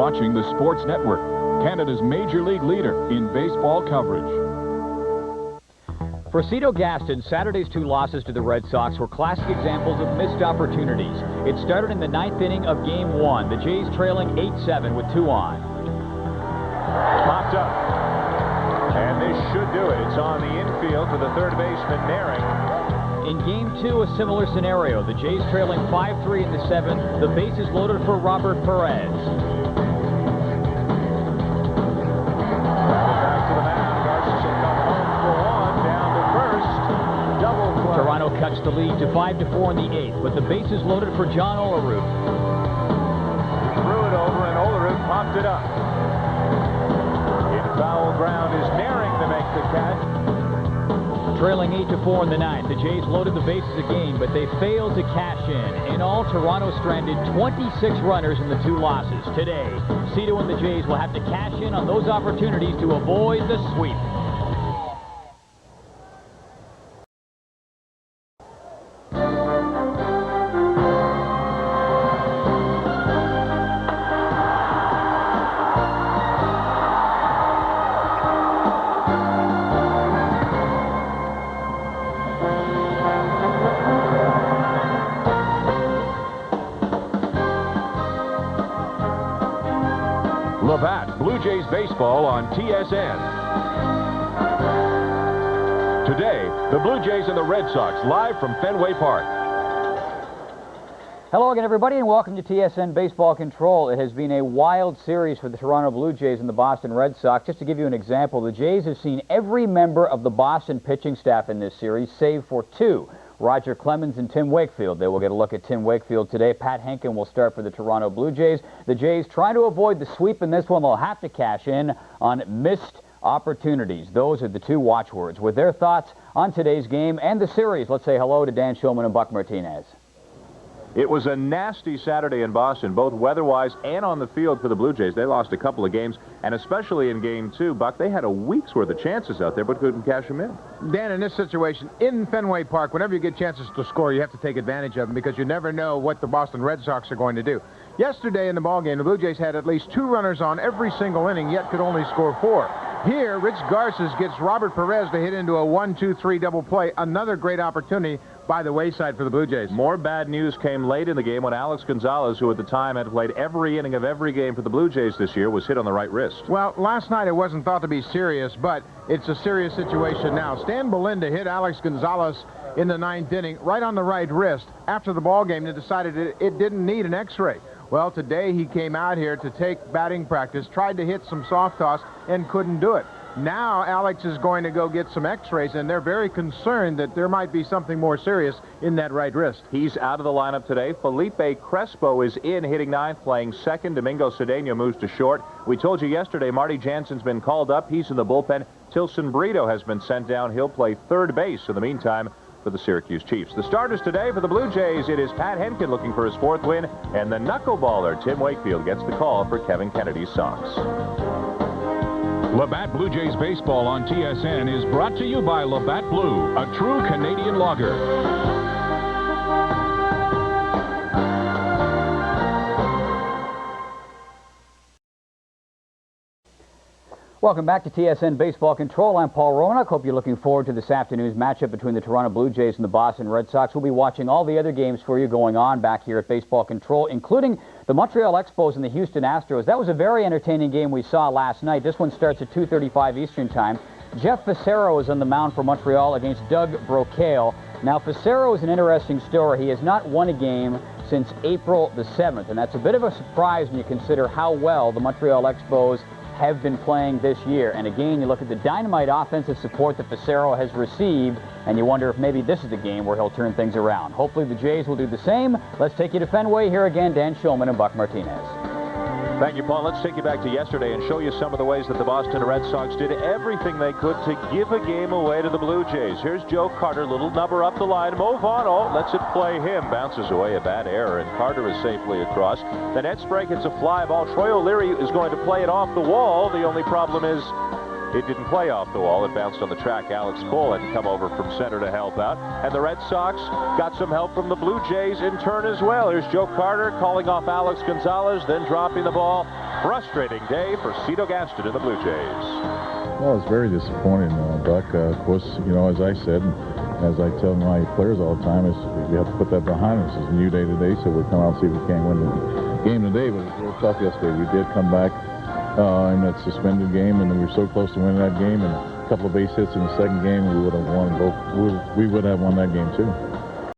watching the Sports Network, Canada's major league leader in baseball coverage. For Cito Gaston, Saturday's 2 losses to the Red Sox were classic examples of missed opportunities. It started in the 9th inning of Game 1, the Jays trailing 8-7 with 2 on. Popped up, and this should do it. It's on the infield to the third baseman, Naring. In Game 2, a similar scenario. The Jays trailing 5-3 in the 7th. The bases loaded for Robert Perez. Back to the mound. Garces will come home for 1, down to first. Double play. Toronto cuts the lead to 5-4 in the 8th, but the bases loaded for John Olerud. He threw it over, and Olerud popped it up. In foul ground is Naring to make the catch. Trailing 8-4 in the 9th, the Jays loaded the bases again, but they failed to cash in. In all, Toronto stranded 26 runners in the 2 losses. Today, Cito and the Jays will have to cash in on those opportunities to avoid the sweep. Labatt, Blue Jays baseball on TSN. Today, the Blue Jays and the Red Sox live from Fenway Park. Hello again, everybody, and welcome to TSN Baseball Control. It has been a wild series for the Toronto Blue Jays and the Boston Red Sox. Just to give you an example, the Jays have seen every member of the Boston pitching staff in this series, save for 2. Roger Clemens and Tim Wakefield. They will get a look at Tim Wakefield today. Pat Henkin will start for the Toronto Blue Jays. The Jays trying to avoid the sweep in this one. They'll have to cash in on missed opportunities. Those are the 2 watchwords. With their thoughts on today's game and the series, let's say hello to Dan Shulman and Buck Martinez. It was a nasty Saturday in Boston, both weather-wise and on the field for the Blue Jays. They lost a couple of games, and especially in Game 2, Buck, they had a week's worth of chances out there, but couldn't cash them in. Dan, in this situation, in Fenway Park, whenever you get chances to score, you have to take advantage of them because you never know what the Boston Red Sox are going to do. Yesterday in the ballgame, the Blue Jays had at least 2 runners on every single inning, yet could only score 4. Here, Rich Garces gets Robert Perez to hit into a 1-2-3 double play. Another great opportunity by the wayside for the Blue Jays. More bad news came late in the game when Alex Gonzalez, who at the time had played every inning of every game for the Blue Jays this year, was hit on the right wrist. Well, last night it wasn't thought to be serious, but it's a serious situation now. Stan Belinda hit Alex Gonzalez in the 9th inning right on the right wrist. After the ball game, they decided it didn't need an X-ray. Well, today he came out here to take batting practice, tried to hit some soft toss, and couldn't do it. Now Alex is going to go get some X-rays, and they're very concerned that there might be something more serious in that right wrist. He's out of the lineup today. Felipe Crespo is in, hitting 9th, playing 2nd. Domingo Cedeno moves to short. We told you yesterday Marty Jansen's been called up. He's in the bullpen. Tilson Brito has been sent down. He'll play 3rd base in the meantime for the Syracuse Chiefs. The starters today for the Blue Jays, it is Pat Henkin looking for his 4th win, and the knuckleballer Tim Wakefield gets the call for Kevin Kennedy's Sox. Labatt Blue Jays baseball on TSN is brought to you by Labatt Blue, a true Canadian lager. Welcome back to TSN Baseball Control. I'm Paul Roanoke. Hope you're looking forward to this afternoon's matchup between the Toronto Blue Jays and the Boston Red Sox. We'll be watching all the other games for you going on back here at Baseball Control, including the Montreal Expos and the Houston Astros. That was a very entertaining game we saw last night. This one starts at 2:35 Eastern Time. Jeff Fassero is on the mound for Montreal against Doug Brocail. Now, Fassero is an interesting story. He has not won a game since April the 7th, and that's a bit of a surprise when you consider how well the Montreal Expos have been playing this year. And again, you look at the dynamite offensive support that Fassero has received, and you wonder if maybe this is the game where he'll turn things around. Hopefully the Jays will do the same. Let's take you to Fenway. Here again, Dan Shulman and Buck Martinez. Thank you, Paul. Let's take you back to yesterday and show you some of the ways that the Boston Red Sox did everything they could to give a game away to the Blue Jays. Here's Joe Carter, little number up the line. Move on. Oh, lets it play him. Bounces away, a bad error, and Carter is safely across. The net spray gets a fly ball. Troy O'Leary is going to play it off the wall. The only problem is It didn't play off the wall. It bounced on the track. Alex Cole had to come over from center to help out. And the Red Sox got some help from the Blue Jays in turn as well. Here's Joe Carter calling off Alex Gonzalez, then dropping the ball. Frustrating day for Cito Gaston and the Blue Jays. Well, it's very disappointing, Buck. Of course, you know, as I said, as I tell my players all the time, is we have to put that behind us. It's a new day today, so we'll come out and see if we can't win the game today. But it was real tough yesterday. We did come back in that suspended game, and we were so close to winning that game. And a couple of base hits in the second game, we would have won both. We would have won that game too.